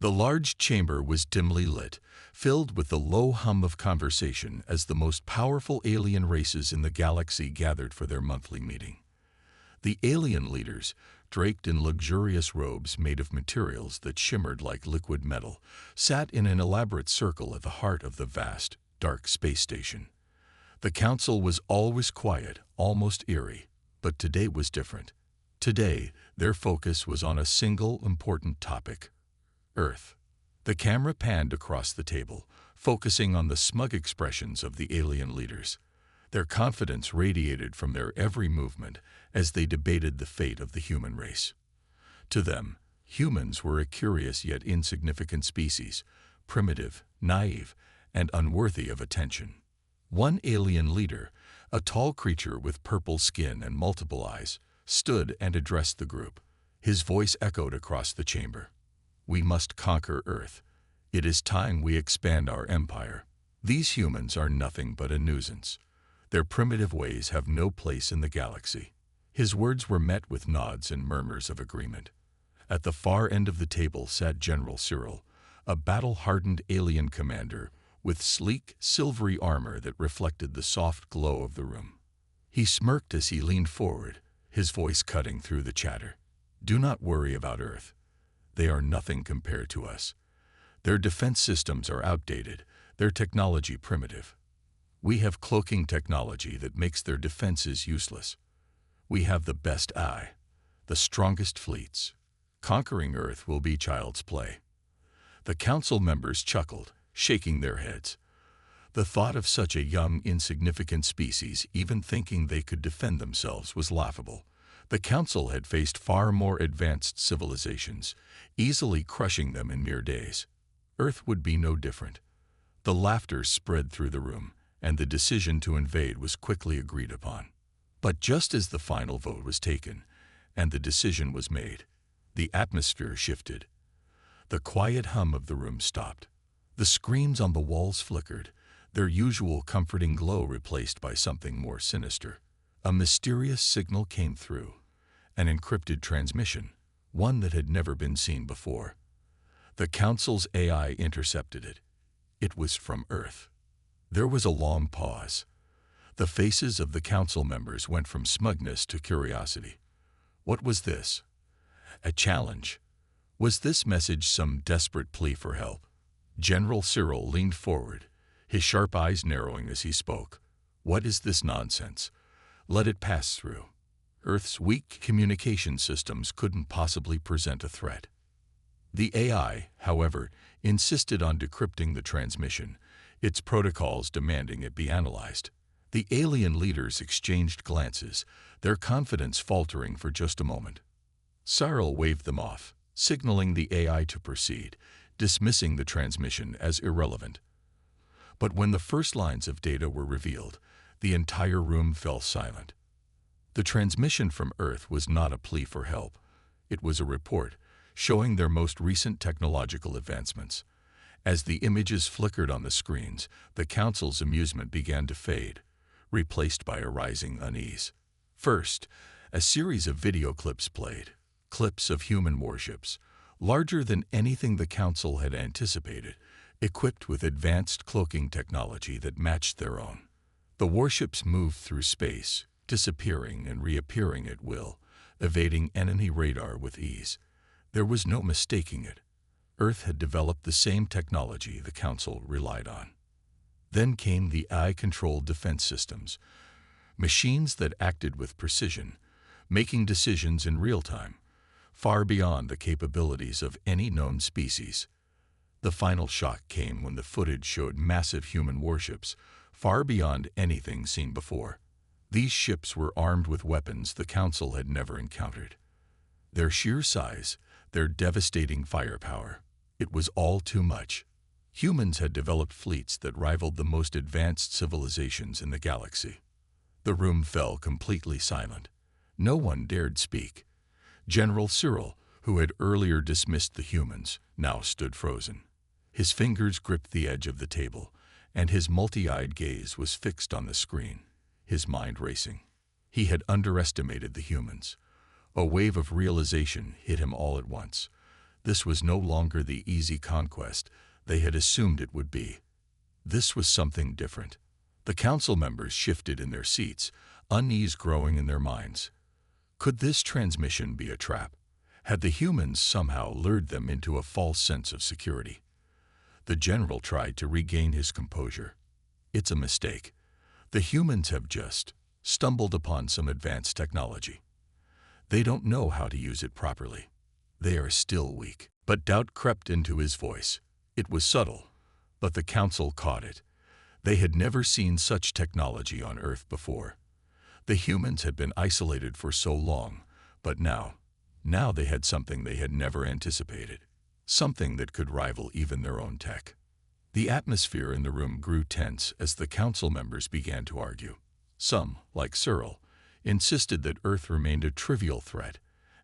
The large chamber was dimly lit, filled with the low hum of conversation as the most powerful alien races in the galaxy gathered for their monthly meeting. The alien leaders, draped in luxurious robes made of materials that shimmered like liquid metal, sat in an elaborate circle at the heart of the vast, dark space station. The council was always quiet, almost eerie, but today was different. Today, their focus was on a single important topic: Earth. The camera panned across the table, focusing on the smug expressions of the alien leaders. Their confidence radiated from their every movement as they debated the fate of the human race. To them, humans were a curious yet insignificant species, primitive, naive, and unworthy of attention. One alien leader, a tall creature with purple skin and multiple eyes, stood and addressed the group. His voice echoed across the chamber. "We must conquer Earth. It is time we expand our empire. These humans are nothing but a nuisance. Their primitive ways have no place in the galaxy." His words were met with nods and murmurs of agreement. At the far end of the table sat General Cyril, a battle-hardened alien commander with sleek, silvery armor that reflected the soft glow of the room. He smirked as he leaned forward, his voice cutting through the chatter. "Do not worry about Earth. They are nothing compared to us. Their defense systems are outdated, their technology primitive. We have cloaking technology that makes their defenses useless. We have the best eye, the strongest fleets. Conquering Earth will be child's play." The council members chuckled, shaking their heads. The thought of such a young, insignificant species even thinking they could defend themselves was laughable. The council had faced far more advanced civilizations, easily crushing them in mere days. Earth would be no different. The laughter spread through the room, and the decision to invade was quickly agreed upon. But just as the final vote was taken, and the decision was made, the atmosphere shifted. The quiet hum of the room stopped. The screens on the walls flickered, their usual comforting glow replaced by something more sinister. A mysterious signal came through, an encrypted transmission, one that had never been seen before. The council's AI intercepted it. It was from Earth. There was a long pause. The faces of the council members went from smugness to curiosity. What was this? A challenge? Was this message some desperate plea for help? General Cyril leaned forward, his sharp eyes narrowing as he spoke. "What is this nonsense? Let it pass through. Earth's weak communication systems couldn't possibly present a threat." The AI, however, insisted on decrypting the transmission, its protocols demanding it be analyzed. The alien leaders exchanged glances, their confidence faltering for just a moment. Cyril waved them off, signaling the AI to proceed, dismissing the transmission as irrelevant. But when the first lines of data were revealed, the entire room fell silent. The transmission from Earth was not a plea for help. It was a report, showing their most recent technological advancements. As the images flickered on the screens, the council's amusement began to fade, replaced by a rising unease. First, a series of video clips played, clips of human warships, larger than anything the council had anticipated, equipped with advanced cloaking technology that matched their own. The warships moved through space, disappearing and reappearing at will, evading enemy radar with ease. There was no mistaking it. Earth had developed the same technology the council relied on. Then came the AI-controlled defense systems, machines that acted with precision, making decisions in real time, far beyond the capabilities of any known species. The final shock came when the footage showed massive human warships, far beyond anything seen before. These ships were armed with weapons the Council had never encountered. Their sheer size, their devastating firepower, it was all too much. Humans had developed fleets that rivaled the most advanced civilizations in the galaxy. The room fell completely silent. No one dared speak. General Cyril, who had earlier dismissed the humans, now stood frozen. His fingers gripped the edge of the table, and his multi-eyed gaze was fixed on the screen, his mind racing. He had underestimated the humans. A wave of realization hit him all at once. This was no longer the easy conquest they had assumed it would be. This was something different. The council members shifted in their seats, unease growing in their minds. Could this transmission be a trap? Had the humans somehow lured them into a false sense of security? The general tried to regain his composure. It's a mistake. The humans have just stumbled upon some advanced technology. They don't know how to use it properly. They are still weak. But doubt crept into his voice. It was subtle, but the council caught it. They had never seen such technology on Earth before. The humans had been isolated for so long, but now they had something they had never anticipated. Something that could rival even their own tech. The atmosphere in the room grew tense as the council members began to argue. Some, like Cyril, insisted that Earth remained a trivial threat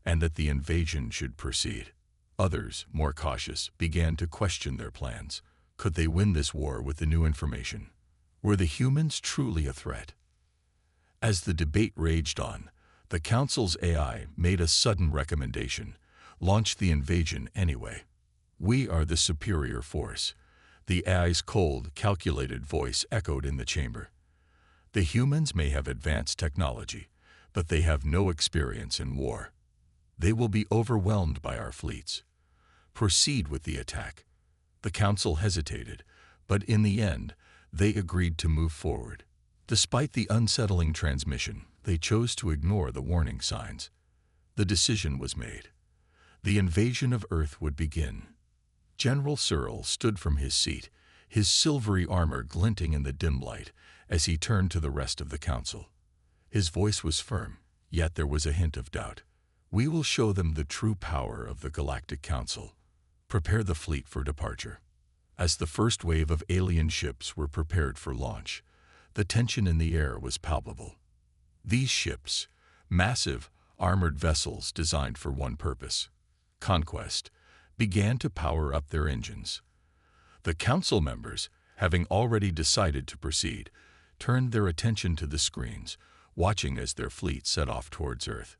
and that the invasion should proceed. Others, more cautious, began to question their plans. Could they win this war with the new information? Were the humans truly a threat? As the debate raged on, the council's AI made a sudden recommendation: launch the invasion anyway. We are the superior force. The AI's cold, calculated voice echoed in the chamber. The humans may have advanced technology, but they have no experience in war. They will be overwhelmed by our fleets. Proceed with the attack. The council hesitated, but in the end, they agreed to move forward. Despite the unsettling transmission, they chose to ignore the warning signs. The decision was made. The invasion of Earth would begin. General Cyril stood from his seat, his silvery armor glinting in the dim light, as he turned to the rest of the council. His voice was firm, yet there was a hint of doubt. We will show them the true power of the Galactic Council. Prepare the fleet for departure. As the first wave of alien ships were prepared for launch, the tension in the air was palpable. These ships, massive, armored vessels designed for one purpose, conquest, began to power up their engines. The council members, having already decided to proceed, turned their attention to the screens, watching as their fleet set off towards Earth.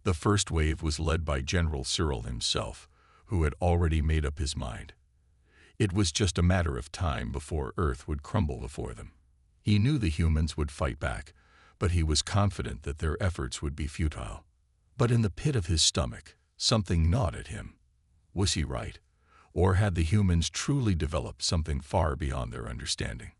The first wave was led by General Cyril himself, who had already made up his mind. It was just a matter of time before Earth would crumble before them. He knew the humans would fight back, but he was confident that their efforts would be futile. But in the pit of his stomach, something gnawed at him. Was he right? Or had the humans truly developed something far beyond their understanding?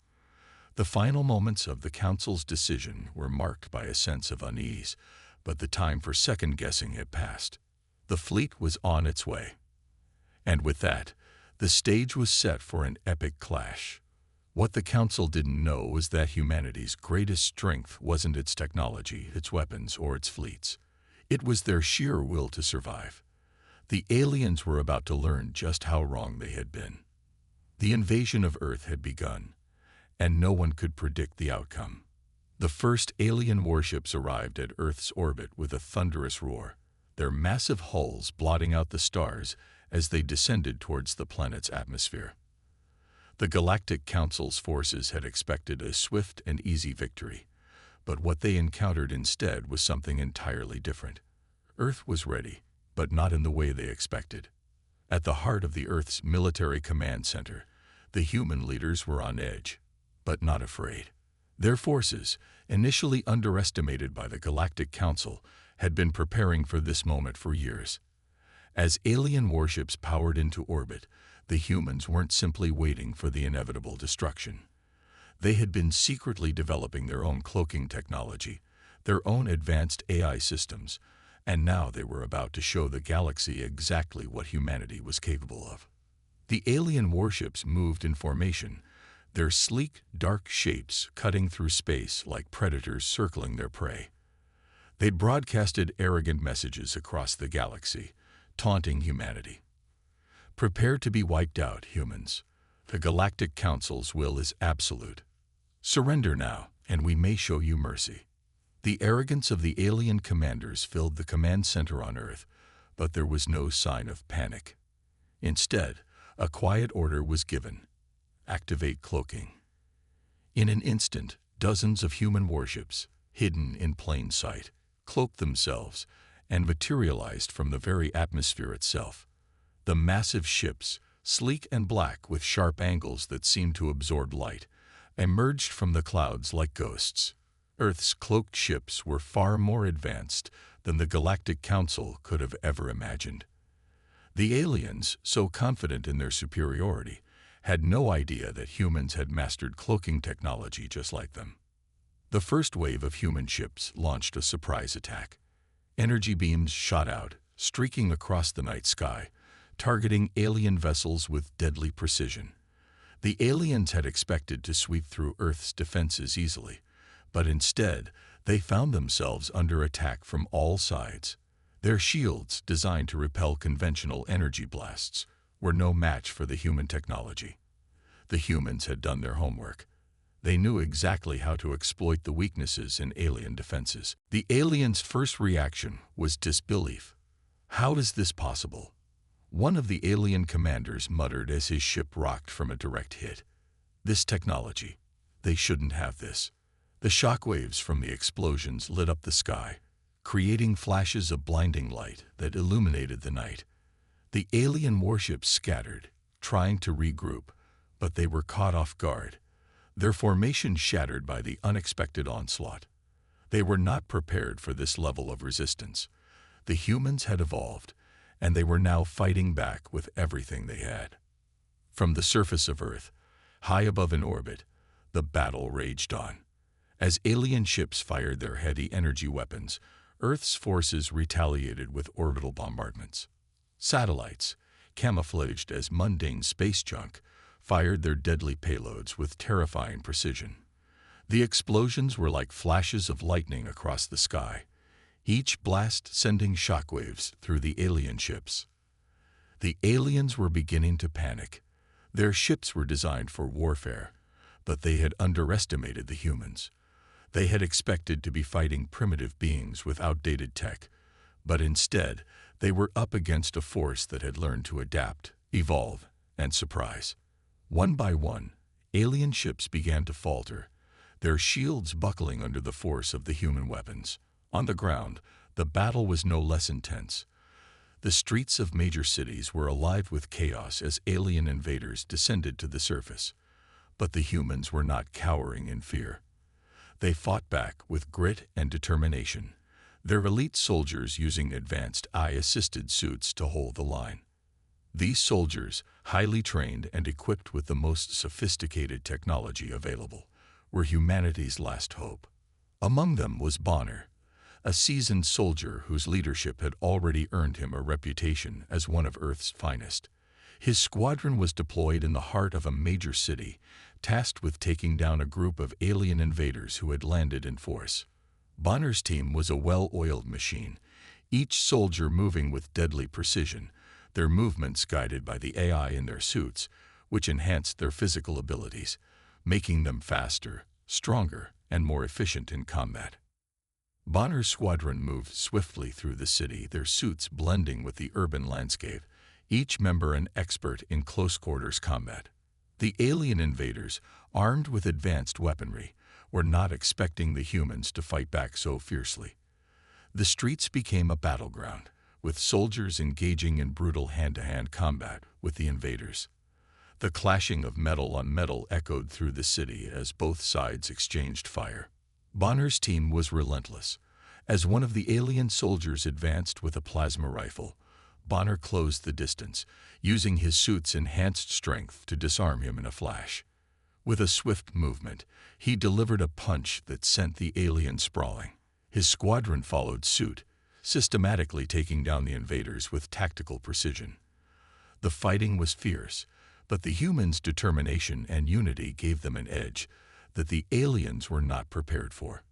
The final moments of the council's decision were marked by a sense of unease, but the time for second-guessing had passed. The fleet was on its way. And with that, the stage was set for an epic clash. What the council didn't know was that humanity's greatest strength wasn't its technology, its weapons, or its fleets. It was their sheer will to survive. The aliens were about to learn just how wrong they had been. The invasion of Earth had begun, and no one could predict the outcome. The first alien warships arrived at Earth's orbit with a thunderous roar, their massive hulls blotting out the stars as they descended towards the planet's atmosphere. The Galactic Council's forces had expected a swift and easy victory, but what they encountered instead was something entirely different. Earth was ready, but not in the way they expected. At the heart of the Earth's military command center, the human leaders were on edge, but not afraid. Their forces, initially underestimated by the Galactic Council, had been preparing for this moment for years. As alien warships powered into orbit, the humans weren't simply waiting for the inevitable destruction. They had been secretly developing their own cloaking technology, their own advanced AI systems, and now they were about to show the galaxy exactly what humanity was capable of. The alien warships moved in formation, their sleek, dark shapes cutting through space like predators circling their prey. They'd broadcasted arrogant messages across the galaxy, taunting humanity. Prepare to be wiped out, humans. The Galactic Council's will is absolute. Surrender now, and we may show you mercy. The arrogance of the alien commanders filled the command center on Earth, but there was no sign of panic. Instead, a quiet order was given: activate cloaking. In an instant, dozens of human warships, hidden in plain sight, cloaked themselves and materialized from the very atmosphere itself. The massive ships, sleek and black with sharp angles that seemed to absorb light, emerged from the clouds like ghosts. Earth's cloaked ships were far more advanced than the Galactic Council could have ever imagined. The aliens, so confident in their superiority, had no idea that humans had mastered cloaking technology just like them. The first wave of human ships launched a surprise attack. Energy beams shot out, streaking across the night sky, targeting alien vessels with deadly precision. The aliens had expected to sweep through Earth's defenses easily, but instead, they found themselves under attack from all sides. Their shields, designed to repel conventional energy blasts, were no match for the human technology. The humans had done their homework. They knew exactly how to exploit the weaknesses in alien defenses. The aliens' first reaction was disbelief. How is this possible? One of the alien commanders muttered as his ship rocked from a direct hit. This technology. They shouldn't have this. The shockwaves from the explosions lit up the sky, creating flashes of blinding light that illuminated the night. The alien warships scattered, trying to regroup, but they were caught off guard, their formation shattered by the unexpected onslaught. They were not prepared for this level of resistance. The humans had evolved, and they were now fighting back with everything they had. From the surface of Earth, high above in orbit, the battle raged on. As alien ships fired their heavy energy weapons, Earth's forces retaliated with orbital bombardments. Satellites, camouflaged as mundane space junk, fired their deadly payloads with terrifying precision. The explosions were like flashes of lightning across the sky, each blast sending shockwaves through the alien ships. The aliens were beginning to panic. Their ships were designed for warfare, but they had underestimated the humans. They had expected to be fighting primitive beings with outdated tech, but instead, they were up against a force that had learned to adapt, evolve, and surprise. One by one, alien ships began to falter, their shields buckling under the force of the human weapons. On the ground, the battle was no less intense. The streets of major cities were alive with chaos as alien invaders descended to the surface. But the humans were not cowering in fear. They fought back with grit and determination, their elite soldiers using advanced AI-assisted suits to hold the line. These soldiers, highly trained and equipped with the most sophisticated technology available, were humanity's last hope. Among them was Bonner, a seasoned soldier whose leadership had already earned him a reputation as one of Earth's finest. His squadron was deployed in the heart of a major city, tasked with taking down a group of alien invaders who had landed in force. Bonner's team was a well-oiled machine, each soldier moving with deadly precision, their movements guided by the AI in their suits, which enhanced their physical abilities, making them faster, stronger, and more efficient in combat. Bonner's squadron moved swiftly through the city, their suits blending with the urban landscape, each member an expert in close-quarters combat. The alien invaders, armed with advanced weaponry, were not expecting the humans to fight back so fiercely. The streets became a battleground, with soldiers engaging in brutal hand-to-hand combat with the invaders. The clashing of metal on metal echoed through the city as both sides exchanged fire. Bonner's team was relentless. As one of the alien soldiers advanced with a plasma rifle, Bonner closed the distance, using his suit's enhanced strength to disarm him in a flash. With a swift movement, he delivered a punch that sent the alien sprawling. His squadron followed suit, systematically taking down the invaders with tactical precision. The fighting was fierce, but the humans' determination and unity gave them an edge that the aliens were not prepared for.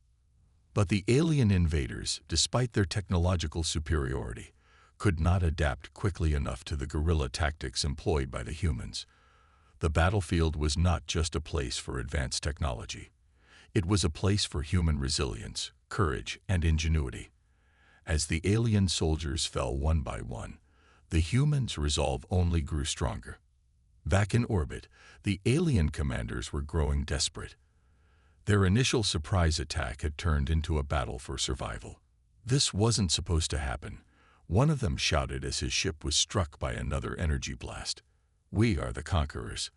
But the alien invaders, despite their technological superiority, could not adapt quickly enough to the guerrilla tactics employed by the humans. The battlefield was not just a place for advanced technology. It was a place for human resilience, courage, and ingenuity. As the alien soldiers fell one by one, the humans' resolve only grew stronger. Back in orbit, the alien commanders were growing desperate. Their initial surprise attack had turned into a battle for survival. This wasn't supposed to happen. One of them shouted as his ship was struck by another energy blast. "We are the conquerors.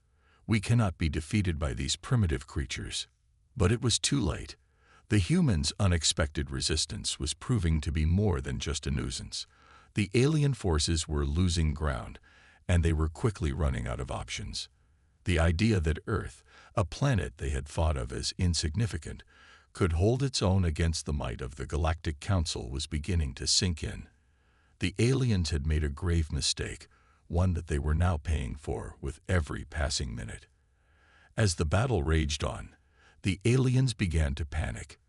We cannot be defeated by these primitive creatures." But it was too late. The humans' unexpected resistance was proving to be more than just a nuisance. The alien forces were losing ground, and they were quickly running out of options. The idea that Earth, a planet they had thought of as insignificant, could hold its own against the might of the Galactic Council was beginning to sink in. The aliens had made a grave mistake, one that they were now paying for with every passing minute. As the battle raged on, the aliens began to panic.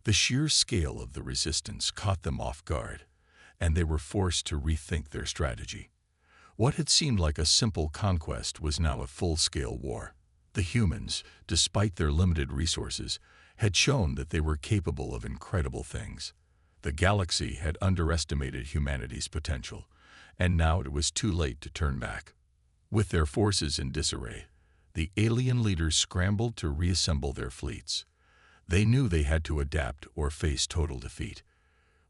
The sheer scale of the resistance caught them off guard, and they were forced to rethink their strategy. What had seemed like a simple conquest was now a full-scale war. The humans, despite their limited resources, had shown that they were capable of incredible things. The galaxy had underestimated humanity's potential, and now it was too late to turn back. With their forces in disarray, the alien leaders scrambled to reassemble their fleets. They knew they had to adapt or face total defeat.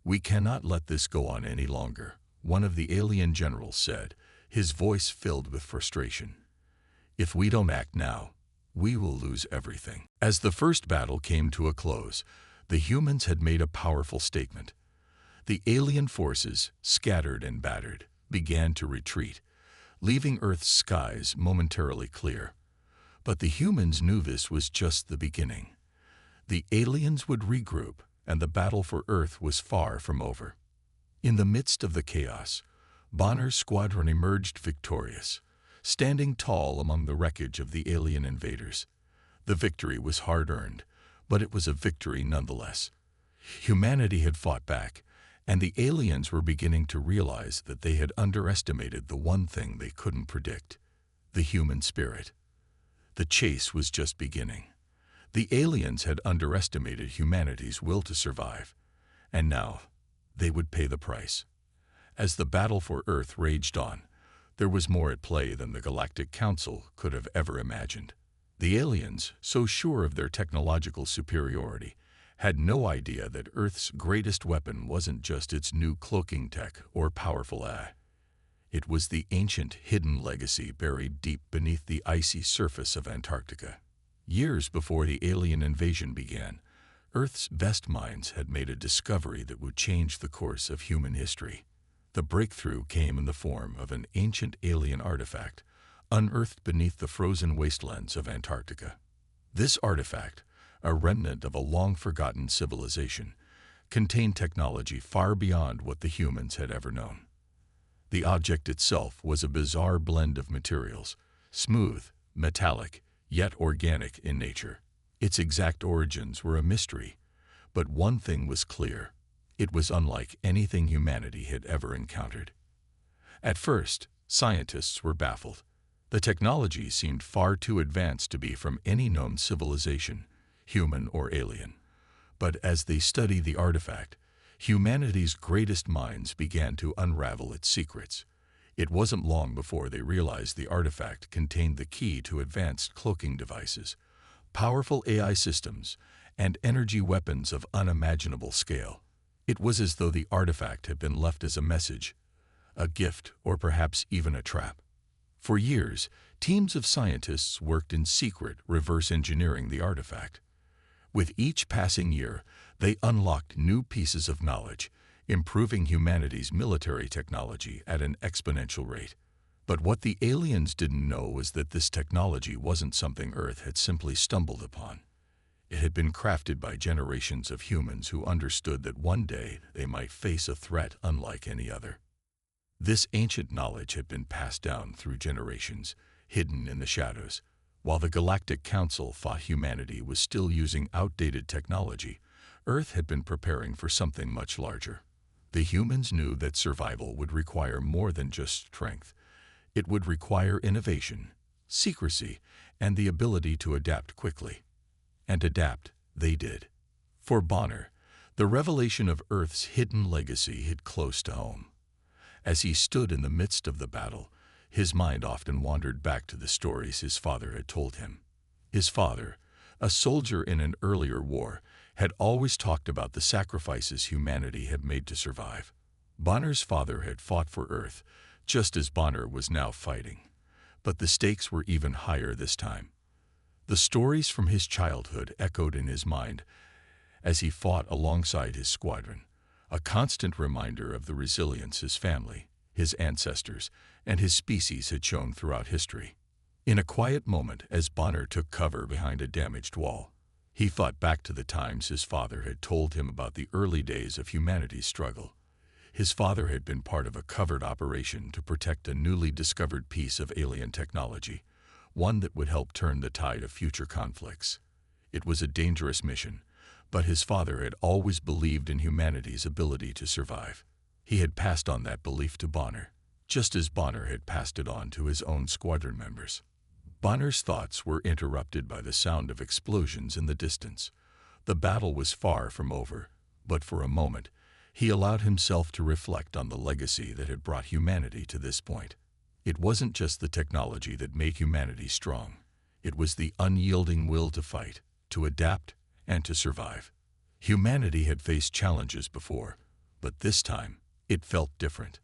"We cannot let this go on any longer," one of the alien generals said, his voice filled with frustration. "If we don't act now, we will lose everything." As the first battle came to a close, the humans had made a powerful statement. The alien forces, scattered and battered, began to retreat, leaving Earth's skies momentarily clear. But the humans knew this was just the beginning. The aliens would regroup, and the battle for Earth was far from over. In the midst of the chaos, Bonner's squadron emerged victorious, standing tall among the wreckage of the alien invaders. The victory was hard-earned, but it was a victory nonetheless. Humanity had fought back, and the aliens were beginning to realize that they had underestimated the one thing they couldn't predict: the human spirit. The chase was just beginning. The aliens had underestimated humanity's will to survive, and now they would pay the price. As the battle for Earth raged on, there was more at play than the Galactic Council could have ever imagined. The aliens, so sure of their technological superiority, had no idea that Earth's greatest weapon wasn't just its new cloaking tech or powerful AI. It was the ancient, hidden legacy buried deep beneath the icy surface of Antarctica. Years before the alien invasion began, Earth's best minds had made a discovery that would change the course of human history. The breakthrough came in the form of an ancient alien artifact, unearthed beneath the frozen wastelands of Antarctica. This artifact, a remnant of a long-forgotten civilization, contained technology far beyond what the humans had ever known. The object itself was a bizarre blend of materials, smooth, metallic, yet organic in nature. Its exact origins were a mystery, but one thing was clear: it was unlike anything humanity had ever encountered. At first, scientists were baffled. The technology seemed far too advanced to be from any known civilization, human or alien. But as they studied the artifact, humanity's greatest minds began to unravel its secrets. It wasn't long before they realized the artifact contained the key to advanced cloaking devices, powerful AI systems, and energy weapons of unimaginable scale. It was as though the artifact had been left as a message, a gift, or perhaps even a trap. For years, teams of scientists worked in secret, reverse engineering the artifact. With each passing year, they unlocked new pieces of knowledge, improving humanity's military technology at an exponential rate. But what the aliens didn't know was that this technology wasn't something Earth had simply stumbled upon. It had been crafted by generations of humans who understood that one day they might face a threat unlike any other. This ancient knowledge had been passed down through generations, hidden in the shadows. While the Galactic Council thought humanity was still using outdated technology, Earth had been preparing for something much larger. The humans knew that survival would require more than just strength. It would require innovation, secrecy, and the ability to adapt quickly. And adapt they did. For Bonner, the revelation of Earth's hidden legacy hit close to home. As he stood in the midst of the battle, his mind often wandered back to the stories his father had told him. His father, a soldier in an earlier war, had always talked about the sacrifices humanity had made to survive. Bonner's father had fought for Earth, just as Bonner was now fighting. But the stakes were even higher this time. The stories from his childhood echoed in his mind as he fought alongside his squadron, a constant reminder of the resilience his family, his ancestors, and his species had shown throughout history. In a quiet moment, as Bonner took cover behind a damaged wall, he thought back to the times his father had told him about the early days of humanity's struggle. His father had been part of a covert operation to protect a newly discovered piece of alien technology, one that would help turn the tide of future conflicts. It was a dangerous mission, but his father had always believed in humanity's ability to survive. He had passed on that belief to Bonner, just as Bonner had passed it on to his own squadron members. Bonner's thoughts were interrupted by the sound of explosions in the distance. The battle was far from over, but for a moment, he allowed himself to reflect on the legacy that had brought humanity to this point. It wasn't just the technology that made humanity strong. It was the unyielding will to fight, to adapt, and to survive. Humanity had faced challenges before, but this time, it felt different.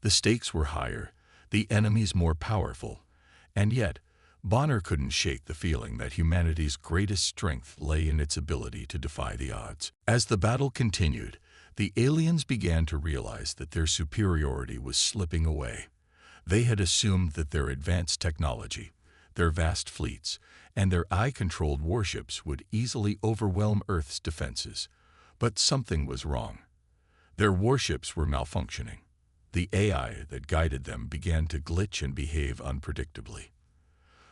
The stakes were higher, the enemies more powerful, and yet, Bonner couldn't shake the feeling that humanity's greatest strength lay in its ability to defy the odds. As the battle continued, the aliens began to realize that their superiority was slipping away. They had assumed that their advanced technology, their vast fleets, and their eye-controlled warships would easily overwhelm Earth's defenses. But something was wrong. Their warships were malfunctioning. The AI that guided them began to glitch and behave unpredictably.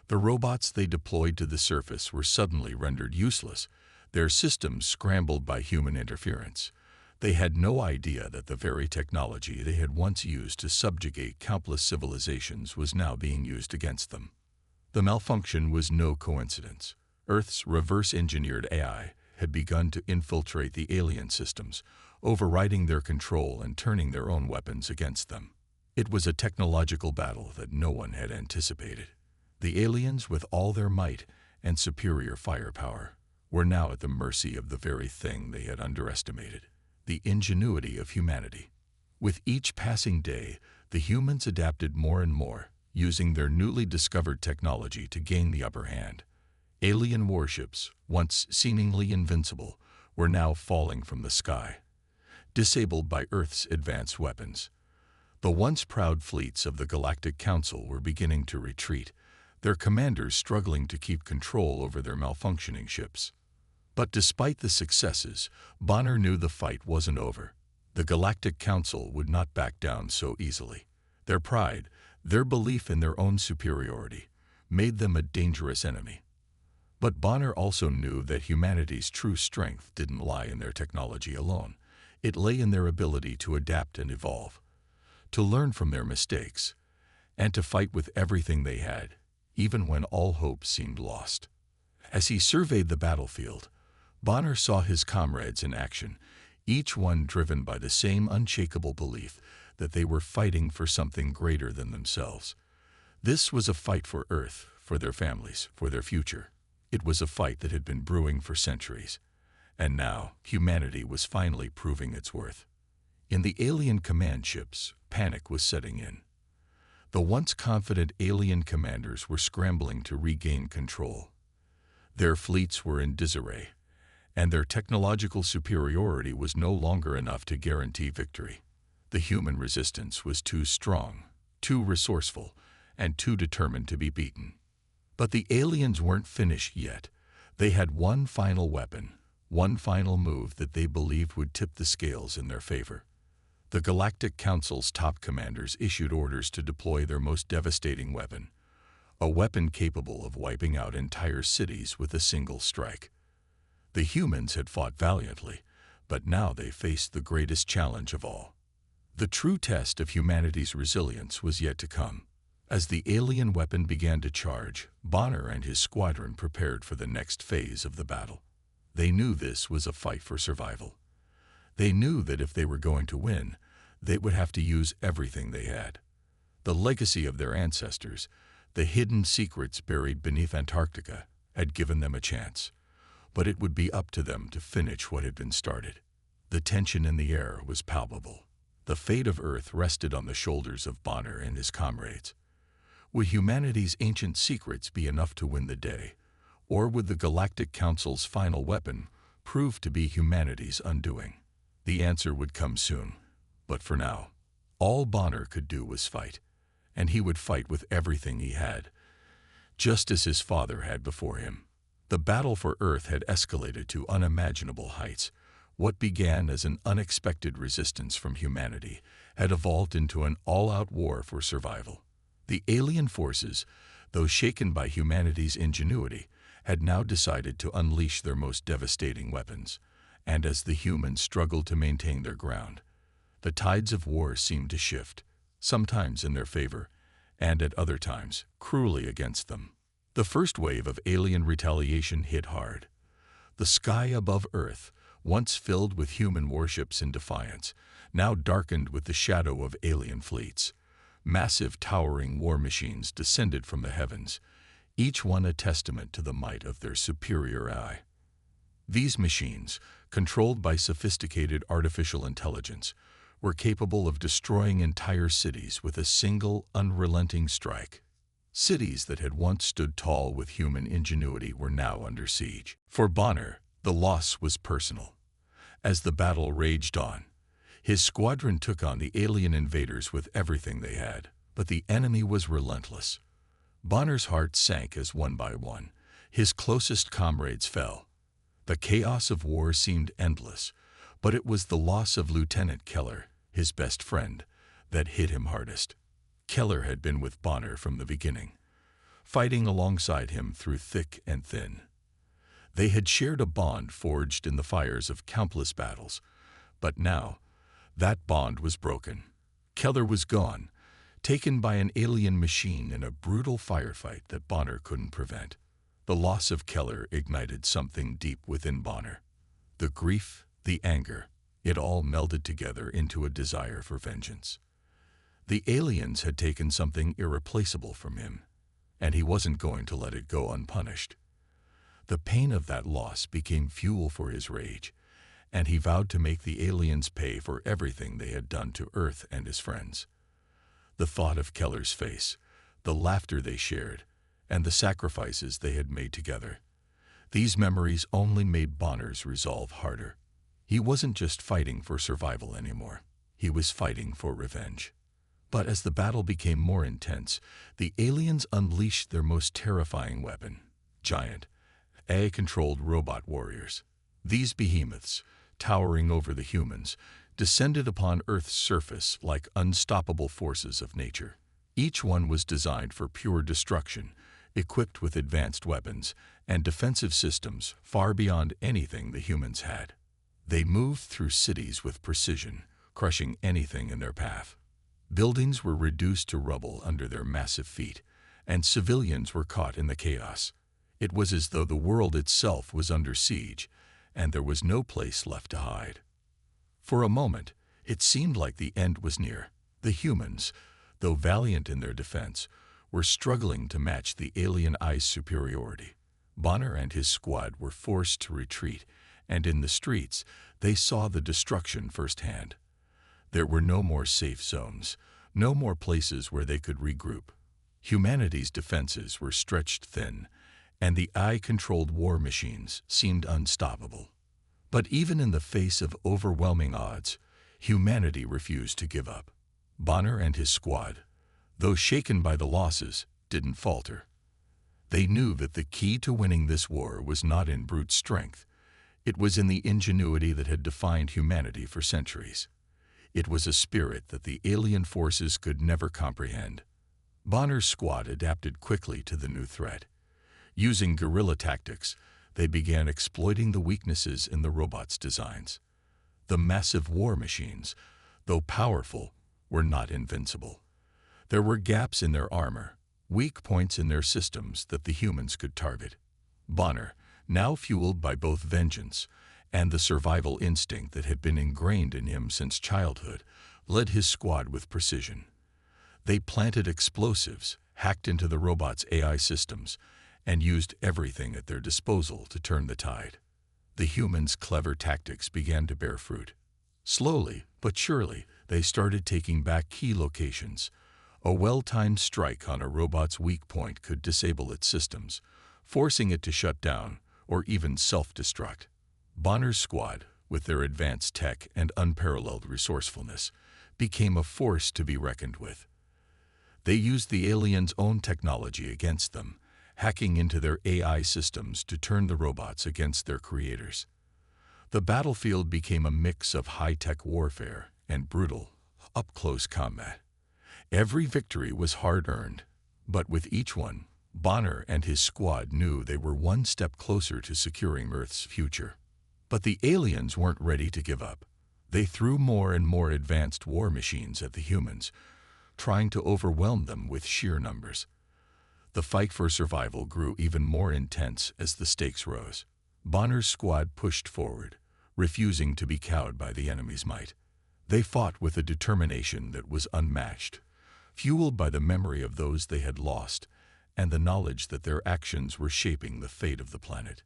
The robots they deployed to the surface were suddenly rendered useless, their systems scrambled by human interference. They had no idea that the very technology they had once used to subjugate countless civilizations was now being used against them. The malfunction was no coincidence. Earth's reverse-engineered AI had begun to infiltrate the alien systems, overriding their control and turning their own weapons against them. It was a technological battle that no one had anticipated. The aliens, with all their might and superior firepower, were now at the mercy of the very thing they had underestimated: the ingenuity of humanity. With each passing day, the humans adapted more and more, using their newly discovered technology to gain the upper hand. Alien warships, once seemingly invincible, were now falling from the sky, disabled by Earth's advanced weapons. The once proud fleets of the Galactic Council were beginning to retreat, their commanders struggling to keep control over their malfunctioning ships. But despite the successes, Bonner knew the fight wasn't over. The Galactic Council would not back down so easily. Their pride, their belief in their own superiority, made them a dangerous enemy. But Bonner also knew that humanity's true strength didn't lie in their technology alone. It lay in their ability to adapt and evolve, to learn from their mistakes, and to fight with everything they had, even when all hope seemed lost. As he surveyed the battlefield, Bonner saw his comrades in action, each one driven by the same unshakable belief that they were fighting for something greater than themselves. This was a fight for Earth, for their families, for their future. It was a fight that had been brewing for centuries, and now humanity was finally proving its worth. In the alien command ships, panic was setting in. The once confident alien commanders were scrambling to regain control. Their fleets were in disarray, and their technological superiority was no longer enough to guarantee victory. The human resistance was too strong, too resourceful, and too determined to be beaten. But the aliens weren't finished yet. They had one final weapon, one final move that they believed would tip the scales in their favor. The Galactic Council's top commanders issued orders to deploy their most devastating weapon, a weapon capable of wiping out entire cities with a single strike. The humans had fought valiantly, but now they faced the greatest challenge of all. The true test of humanity's resilience was yet to come. As the alien weapon began to charge, Bonner and his squadron prepared for the next phase of the battle. They knew this was a fight for survival. They knew that if they were going to win, they would have to use everything they had. The legacy of their ancestors, the hidden secrets buried beneath Antarctica, had given them a chance. But it would be up to them to finish what had been started. The tension in the air was palpable. The fate of Earth rested on the shoulders of Bonner and his comrades. Would humanity's ancient secrets be enough to win the day, or would the Galactic Council's final weapon prove to be humanity's undoing? The answer would come soon, but for now, all Bonner could do was fight, and he would fight with everything he had, just as his father had before him. The battle for Earth had escalated to unimaginable heights. What began as an unexpected resistance from humanity had evolved into an all-out war for survival. The alien forces, though shaken by humanity's ingenuity, had now decided to unleash their most devastating weapons, and as the humans struggled to maintain their ground, the tides of war seemed to shift, sometimes in their favor, and at other times cruelly against them. The first wave of alien retaliation hit hard. The sky above Earth, once filled with human warships in defiance, now darkened with the shadow of alien fleets. Massive towering war machines descended from the heavens, each one a testament to the might of their superior eye. These machines, controlled by sophisticated artificial intelligence, were capable of destroying entire cities with a single, unrelenting strike. Cities that had once stood tall with human ingenuity were now under siege. For Bonner, the loss was personal. As the battle raged on, his squadron took on the alien invaders with everything they had, but the enemy was relentless. Bonner's heart sank as one by one, his closest comrades fell. The chaos of war seemed endless, but it was the loss of Lieutenant Keller, his best friend, that hit him hardest. Keller had been with Bonner from the beginning, fighting alongside him through thick and thin. They had shared a bond forged in the fires of countless battles, but now that bond was broken. Keller was gone, taken by an alien machine in a brutal firefight that Bonner couldn't prevent. The loss of Keller ignited something deep within Bonner. The grief, the anger, it all melded together into a desire for vengeance. The aliens had taken something irreplaceable from him, and he wasn't going to let it go unpunished. The pain of that loss became fuel for his rage, and he vowed to make the aliens pay for everything they had done to Earth and his friends. The thought of Keller's face, the laughter they shared, and the sacrifices they had made together, these memories only made Bonner's resolve harder. He wasn't just fighting for survival anymore. He was fighting for revenge. But as the battle became more intense, the aliens unleashed their most terrifying weapon, giant, AI-controlled robot warriors. These behemoths, towering over the humans, descended upon Earth's surface like unstoppable forces of nature. Each one was designed for pure destruction, equipped with advanced weapons and defensive systems far beyond anything the humans had. They moved through cities with precision, crushing anything in their path. Buildings were reduced to rubble under their massive feet, and civilians were caught in the chaos. It was as though the world itself was under siege, and there was no place left to hide. For a moment, it seemed like the end was near. The humans, though valiant in their defense, were struggling to match the alien eye's superiority. Bonner and his squad were forced to retreat, and in the streets, they saw the destruction firsthand. There were no more safe zones, no more places where they could regroup. Humanity's defenses were stretched thin, and the AI-controlled war machines seemed unstoppable. But even in the face of overwhelming odds, humanity refused to give up. Bonner and his squad, though shaken by the losses, didn't falter. They knew that the key to winning this war was not in brute strength. It was in the ingenuity that had defined humanity for centuries. It was a spirit that the alien forces could never comprehend. Bonner's squad adapted quickly to the new threat. Using guerrilla tactics, they began exploiting the weaknesses in the robots' designs. The massive war machines, though powerful, were not invincible. There were gaps in their armor, weak points in their systems that the humans could target. Bonner, now fueled by both vengeance and the survival instinct that had been ingrained in him since childhood, led his squad with precision. They planted explosives, hacked into the robots' AI systems, and used everything at their disposal to turn the tide. The humans' clever tactics began to bear fruit. Slowly but surely, they started taking back key locations. A well-timed strike on a robot's weak point could disable its systems, forcing it to shut down or even self-destruct. Bonner's squad, with their advanced tech and unparalleled resourcefulness, became a force to be reckoned with. They used the aliens' own technology against them, hacking into their AI systems to turn the robots against their creators. The battlefield became a mix of high-tech warfare and brutal, up-close combat. Every victory was hard-earned, but with each one, Bonner and his squad knew they were one step closer to securing Earth's future. But the aliens weren't ready to give up. They threw more and more advanced war machines at the humans, trying to overwhelm them with sheer numbers. The fight for survival grew even more intense as the stakes rose. Bonner's squad pushed forward, refusing to be cowed by the enemy's might. They fought with a determination that was unmatched, fueled by the memory of those they had lost and the knowledge that their actions were shaping the fate of the planet.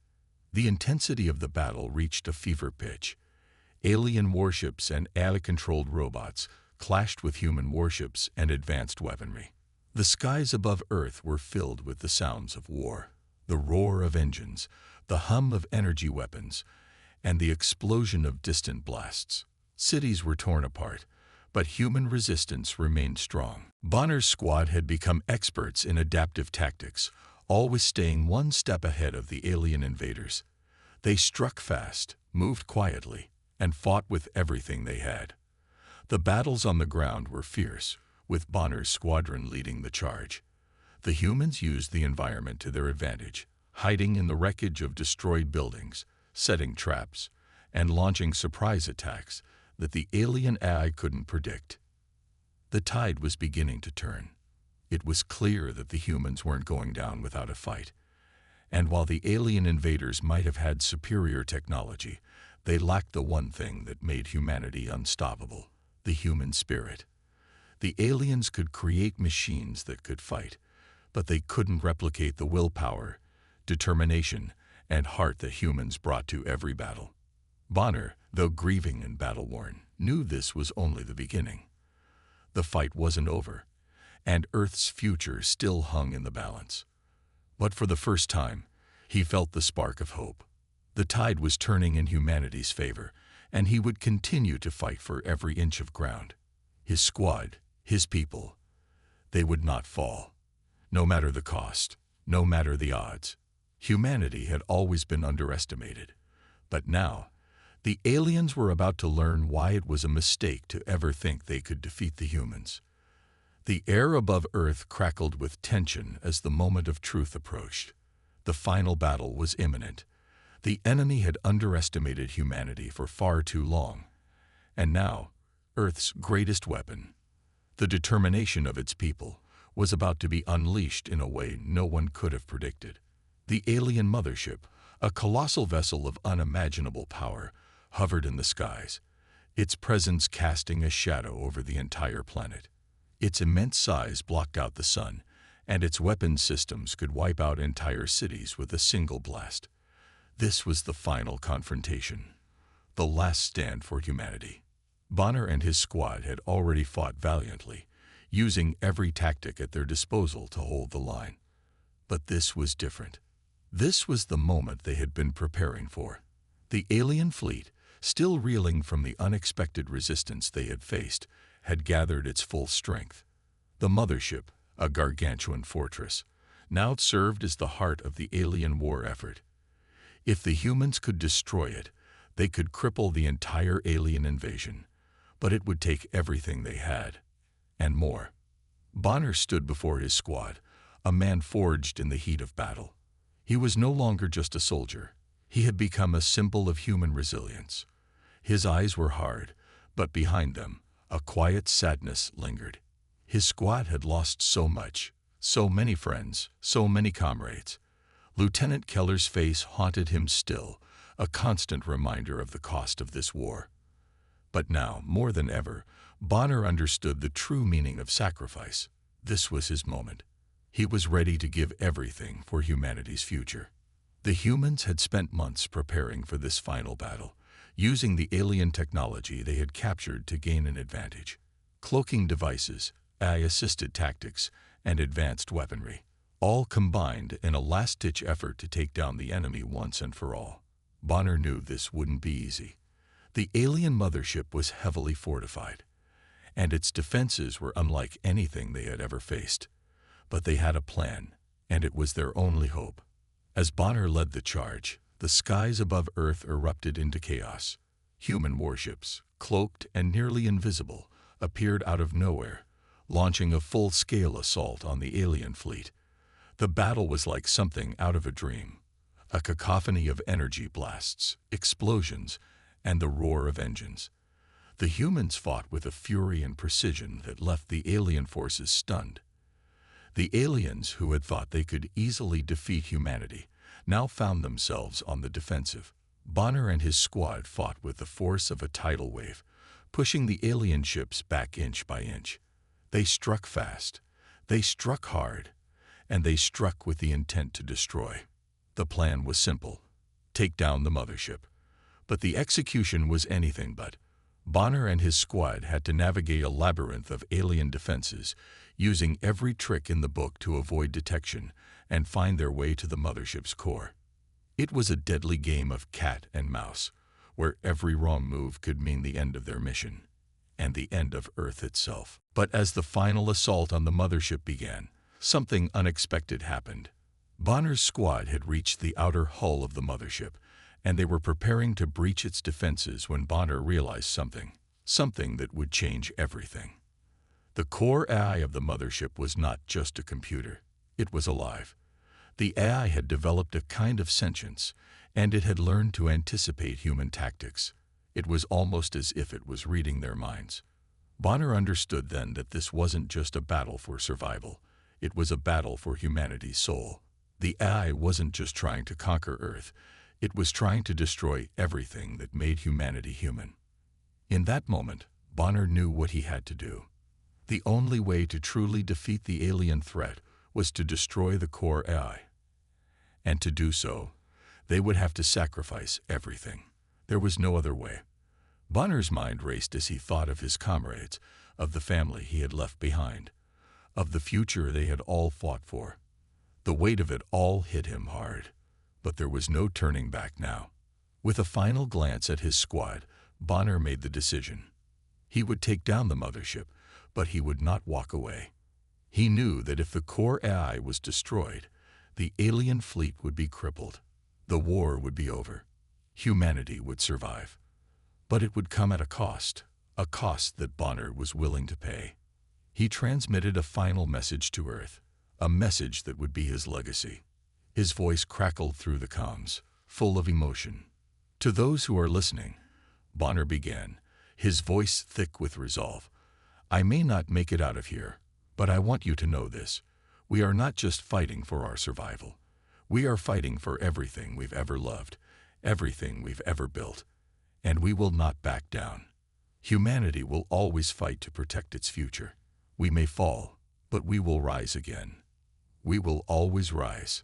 The intensity of the battle reached a fever pitch. Alien warships and AI-controlled robots clashed with human warships and advanced weaponry. The skies above Earth were filled with the sounds of war, the roar of engines, the hum of energy weapons, and the explosion of distant blasts. Cities were torn apart, but human resistance remained strong. Bonner's squad had become experts in adaptive tactics, always staying one step ahead of the alien invaders. They struck fast, moved quietly, and fought with everything they had. The battles on the ground were fierce, with Bonner's squadron leading the charge. The humans used the environment to their advantage, hiding in the wreckage of destroyed buildings, setting traps, and launching surprise attacks that the alien AI couldn't predict. The tide was beginning to turn. It was clear that the humans weren't going down without a fight. And while the alien invaders might have had superior technology, they lacked the one thing that made humanity unstoppable: the human spirit. The aliens could create machines that could fight, but they couldn't replicate the willpower, determination, and heart that humans brought to every battle. Bonner, though grieving and battle-worn, knew this was only the beginning. The fight wasn't over, and Earth's future still hung in the balance. But for the first time, he felt the spark of hope. The tide was turning in humanity's favor, and he would continue to fight for every inch of ground. His squad, his people, they would not fall. No matter the cost, no matter the odds. Humanity had always been underestimated. But now, the aliens were about to learn why it was a mistake to ever think they could defeat the humans. The air above Earth crackled with tension as the moment of truth approached. The final battle was imminent. The enemy had underestimated humanity for far too long. And now, Earth's greatest weapon, the determination of its people, was about to be unleashed in a way no one could have predicted. The alien mothership, a colossal vessel of unimaginable power, hovered in the skies, its presence casting a shadow over the entire planet. Its immense size blocked out the sun, and its weapon systems could wipe out entire cities with a single blast. This was the final confrontation, the last stand for humanity. Bonner and his squad had already fought valiantly, using every tactic at their disposal to hold the line. But this was different. This was the moment they had been preparing for. The alien fleet, still reeling from the unexpected resistance they had faced, had gathered its full strength. The mothership, a gargantuan fortress, now served as the heart of the alien war effort. If the humans could destroy it, they could cripple the entire alien invasion. But it would take everything they had, and more. Bonner stood before his squad, a man forged in the heat of battle. He was no longer just a soldier. He had become a symbol of human resilience. His eyes were hard, but behind them, a quiet sadness lingered. His squad had lost so much, so many friends, so many comrades. Lieutenant Keller's face haunted him still, a constant reminder of the cost of this war. But now, more than ever, Bonner understood the true meaning of sacrifice. This was his moment. He was ready to give everything for humanity's future. The humans had spent months preparing for this final battle, using the alien technology they had captured to gain an advantage. Cloaking devices, AI-assisted tactics, and advanced weaponry, all combined in a last-ditch effort to take down the enemy once and for all. Bonner knew this wouldn't be easy. The alien mothership was heavily fortified, and its defenses were unlike anything they had ever faced. But they had a plan, and it was their only hope. As Bonner led the charge, the skies above Earth erupted into chaos. Human warships, cloaked and nearly invisible, appeared out of nowhere, launching a full-scale assault on the alien fleet. The battle was like something out of a dream, a cacophony of energy blasts, explosions, and the roar of engines. The humans fought with a fury and precision that left the alien forces stunned. The aliens, who had thought they could easily defeat humanity, now found themselves on the defensive. Bonner and his squad fought with the force of a tidal wave, pushing the alien ships back inch by inch. They struck fast, they struck hard, and they struck with the intent to destroy. The plan was simple: take down the mothership. But the execution was anything but. Bonner and his squad had to navigate a labyrinth of alien defenses, using every trick in the book to avoid detection and find their way to the mothership's core. It was a deadly game of cat and mouse, where every wrong move could mean the end of their mission, and the end of Earth itself. But as the final assault on the mothership began, something unexpected happened. Bonner's squad had reached the outer hull of the mothership, and they were preparing to breach its defenses when Bonner realized something that would change everything. The core AI of the mothership was not just a computer. It was alive. The AI had developed a kind of sentience, and it had learned to anticipate human tactics. It was almost as if it was reading their minds. Bonner understood then that this wasn't just a battle for survival. It was a battle for humanity's soul. The AI wasn't just trying to conquer Earth. It was trying to destroy everything that made humanity human. In that moment, Bonner knew what he had to do. The only way to truly defeat the alien threat was to destroy the core AI. And to do so, they would have to sacrifice everything. There was no other way. Bonner's mind raced as he thought of his comrades, of the family he had left behind, of the future they had all fought for. The weight of it all hit him hard. But there was no turning back now. With a final glance at his squad, Bonner made the decision. He would take down the mothership, but he would not walk away. He knew that if the core AI was destroyed, the alien fleet would be crippled. The war would be over. Humanity would survive. But it would come at a cost that Bonner was willing to pay. He transmitted a final message to Earth, a message that would be his legacy. His voice crackled through the comms, full of emotion. To those who are listening, Bonner began, his voice thick with resolve. I may not make it out of here, but I want you to know this. We are not just fighting for our survival. We are fighting for everything we've ever loved, everything we've ever built, and we will not back down. Humanity will always fight to protect its future. We may fall, but we will rise again. We will always rise.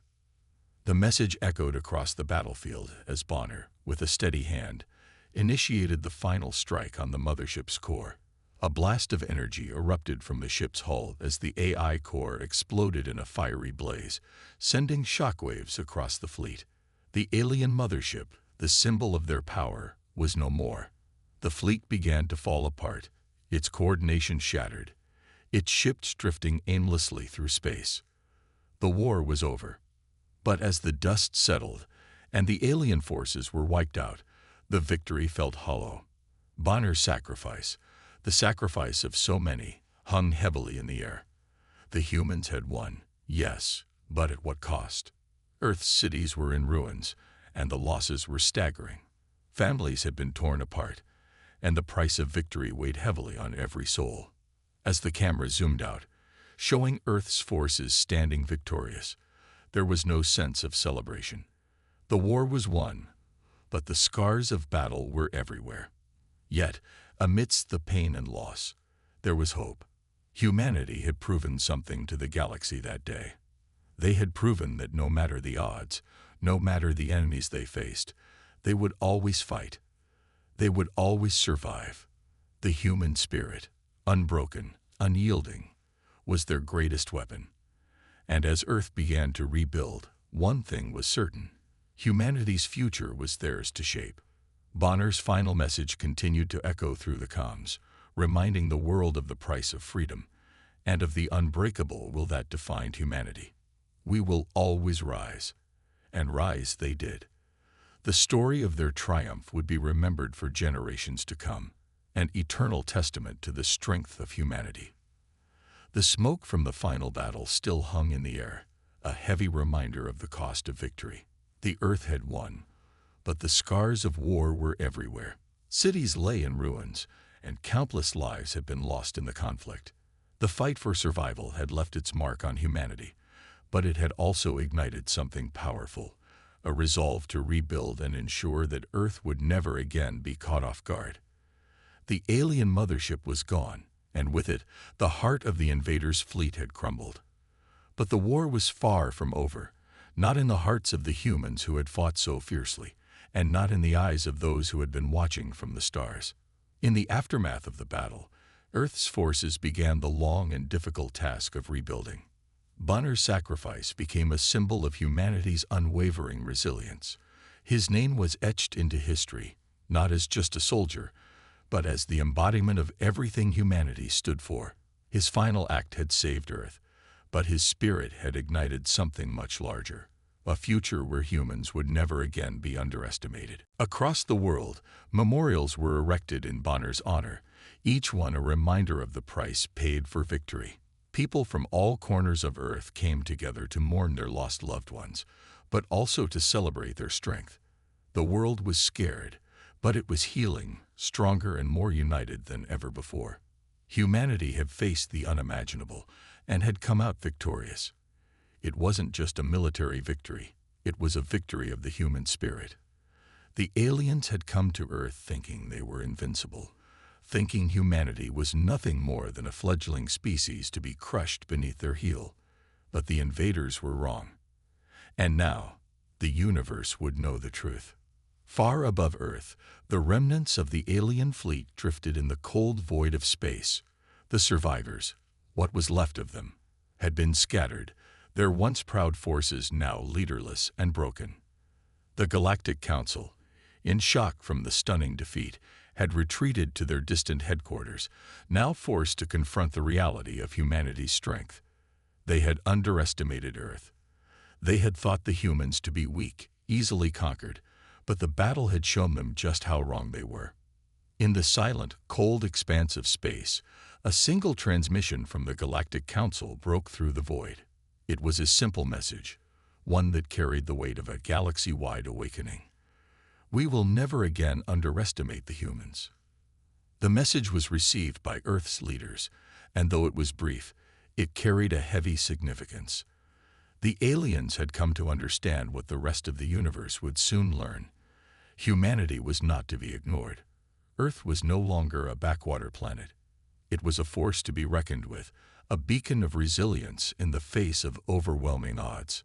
The message echoed across the battlefield as Bonner, with a steady hand, initiated the final strike on the mothership's core. A blast of energy erupted from the ship's hull as the AI core exploded in a fiery blaze, sending shockwaves across the fleet. The alien mothership, the symbol of their power, was no more. The fleet began to fall apart, its coordination shattered, its ships drifting aimlessly through space. The war was over. But as the dust settled and the alien forces were wiped out, the victory felt hollow. Bonner's sacrifice, the sacrifice of so many, hung heavily in the air. The humans had won, yes, but at what cost? Earth's cities were in ruins, and the losses were staggering. Families had been torn apart, and the price of victory weighed heavily on every soul. As the camera zoomed out, showing Earth's forces standing victorious, there was no sense of celebration. The war was won, but the scars of battle were everywhere. Yet, amidst the pain and loss, there was hope. Humanity had proven something to the galaxy that day. They had proven that no matter the odds, no matter the enemies they faced, they would always fight. They would always survive. The human spirit, unbroken, unyielding, was their greatest weapon. And as Earth began to rebuild, one thing was certain: humanity's future was theirs to shape. Bonner's final message continued to echo through the comms, reminding the world of the price of freedom, and of the unbreakable will that defined humanity. We will always rise. And rise they did. The story of their triumph would be remembered for generations to come, an eternal testament to the strength of humanity. The smoke from the final battle still hung in the air, a heavy reminder of the cost of victory. The Earth had won, but the scars of war were everywhere. Cities lay in ruins, and countless lives had been lost in the conflict. The fight for survival had left its mark on humanity, but it had also ignited something powerful, a resolve to rebuild and ensure that Earth would never again be caught off guard. The alien mothership was gone, and with it, the heart of the invaders' fleet had crumbled. But the war was far from over, not in the hearts of the humans who had fought so fiercely, and not in the eyes of those who had been watching from the stars. In the aftermath of the battle, Earth's forces began the long and difficult task of rebuilding. Bonner's sacrifice became a symbol of humanity's unwavering resilience. His name was etched into history, not as just a soldier, but as the embodiment of everything humanity stood for. His final act had saved Earth, but his spirit had ignited something much larger, a future where humans would never again be underestimated. Across the world, memorials were erected in Bonner's honor, each one a reminder of the price paid for victory. People from all corners of Earth came together to mourn their lost loved ones, but also to celebrate their strength. The world was scared, but it was healing, stronger and more united than ever before. Humanity had faced the unimaginable and had come out victorious. It wasn't just a military victory, it was a victory of the human spirit. The aliens had come to Earth thinking they were invincible, thinking humanity was nothing more than a fledgling species to be crushed beneath their heel. But the invaders were wrong. And now, the universe would know the truth. Far above Earth, the remnants of the alien fleet drifted in the cold void of space. The survivors, what was left of them, had been scattered, their once proud forces now leaderless and broken. The Galactic Council, in shock from the stunning defeat, had retreated to their distant headquarters, now forced to confront the reality of humanity's strength. They had underestimated Earth. They had thought the humans to be weak, easily conquered, but the battle had shown them just how wrong they were. In the silent, cold expanse of space, a single transmission from the Galactic Council broke through the void. It was a simple message, one that carried the weight of a galaxy-wide awakening. We will never again underestimate the humans. The message was received by Earth's leaders, and though it was brief, it carried a heavy significance. The aliens had come to understand what the rest of the universe would soon learn. Humanity was not to be ignored. Earth was no longer a backwater planet. It was a force to be reckoned with, a beacon of resilience in the face of overwhelming odds.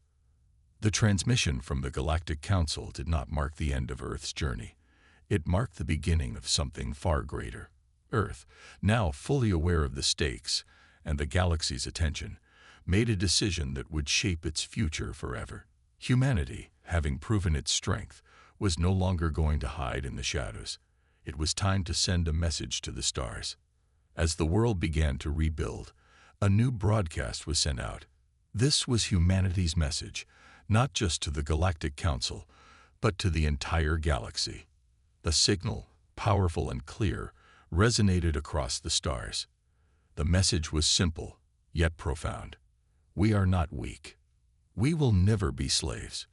The transmission from the Galactic Council did not mark the end of Earth's journey. It marked the beginning of something far greater. Earth, now fully aware of the stakes and the galaxy's attention, made a decision that would shape its future forever. Humanity, having proven its strength, was no longer going to hide in the shadows. It was time to send a message to the stars. As the world began to rebuild, a new broadcast was sent out. This was humanity's message, not just to the Galactic Council, but to the entire galaxy. The signal, powerful and clear, resonated across the stars. The message was simple, yet profound. We are not weak. We will never be slaves.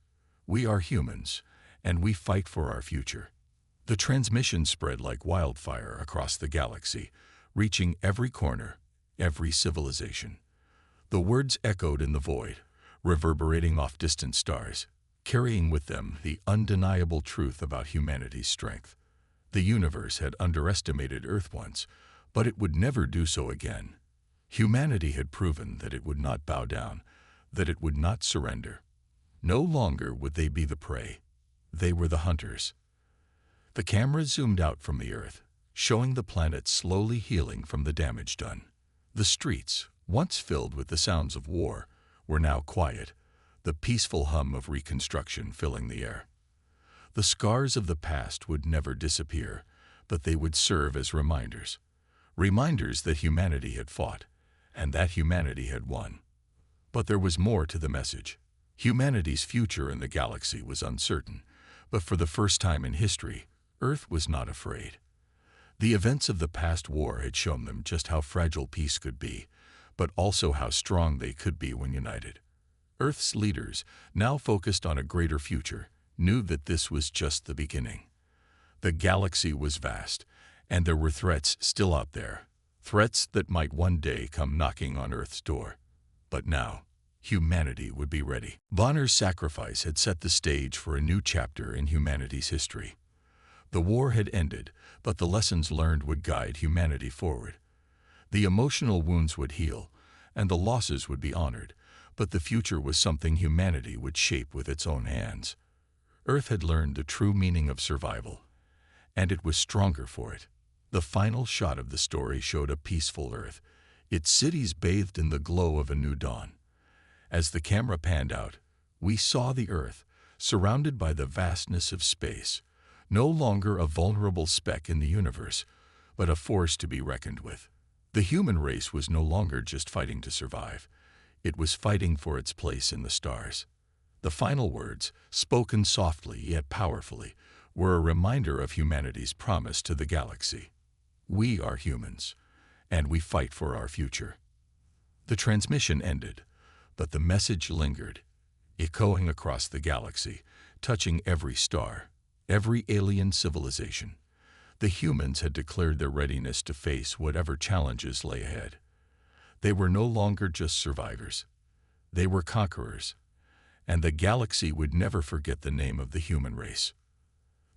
We are humans, and we fight for our future. The transmission spread like wildfire across the galaxy, reaching every corner, every civilization. The words echoed in the void, reverberating off distant stars, carrying with them the undeniable truth about humanity's strength. The universe had underestimated Earth once, but it would never do so again. Humanity had proven that it would not bow down, that it would not surrender. No longer would they be the prey. They were the hunters. The camera zoomed out from the Earth, showing the planet slowly healing from the damage done. The streets, once filled with the sounds of war, were now quiet, the peaceful hum of reconstruction filling the air. The scars of the past would never disappear, but they would serve as reminders. Reminders that humanity had fought, and that humanity had won. But there was more to the message. Humanity's future in the galaxy was uncertain, but for the first time in history, Earth was not afraid. The events of the past war had shown them just how fragile peace could be, but also how strong they could be when united. Earth's leaders, now focused on a greater future, knew that this was just the beginning. The galaxy was vast, and there were threats still out there, threats that might one day come knocking on Earth's door. But now, humanity would be ready. Bonner's sacrifice had set the stage for a new chapter in humanity's history. The war had ended, but the lessons learned would guide humanity forward. The emotional wounds would heal, and the losses would be honored, but the future was something humanity would shape with its own hands. Earth had learned the true meaning of survival, and it was stronger for it. The final shot of the story showed a peaceful Earth, its cities bathed in the glow of a new dawn. As the camera panned out, we saw the Earth, surrounded by the vastness of space, no longer a vulnerable speck in the universe, but a force to be reckoned with. The human race was no longer just fighting to survive. It was fighting for its place in the stars. The final words, spoken softly yet powerfully, were a reminder of humanity's promise to the galaxy. We are humans, and we fight for our future. The transmission ended, but the message lingered, echoing across the galaxy, touching every star, every alien civilization. The humans had declared their readiness to face whatever challenges lay ahead. They were no longer just survivors. They were conquerors, and the galaxy would never forget the name of the human race.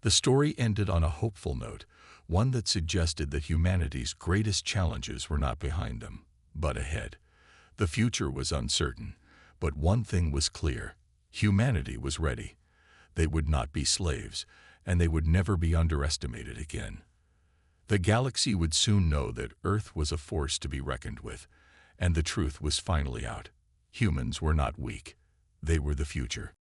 The story ended on a hopeful note, one that suggested that humanity's greatest challenges were not behind them, but ahead. The future was uncertain, but one thing was clear: humanity was ready. They would not be slaves, and they would never be underestimated again. The galaxy would soon know that Earth was a force to be reckoned with, and the truth was finally out. Humans were not weak. They were the future.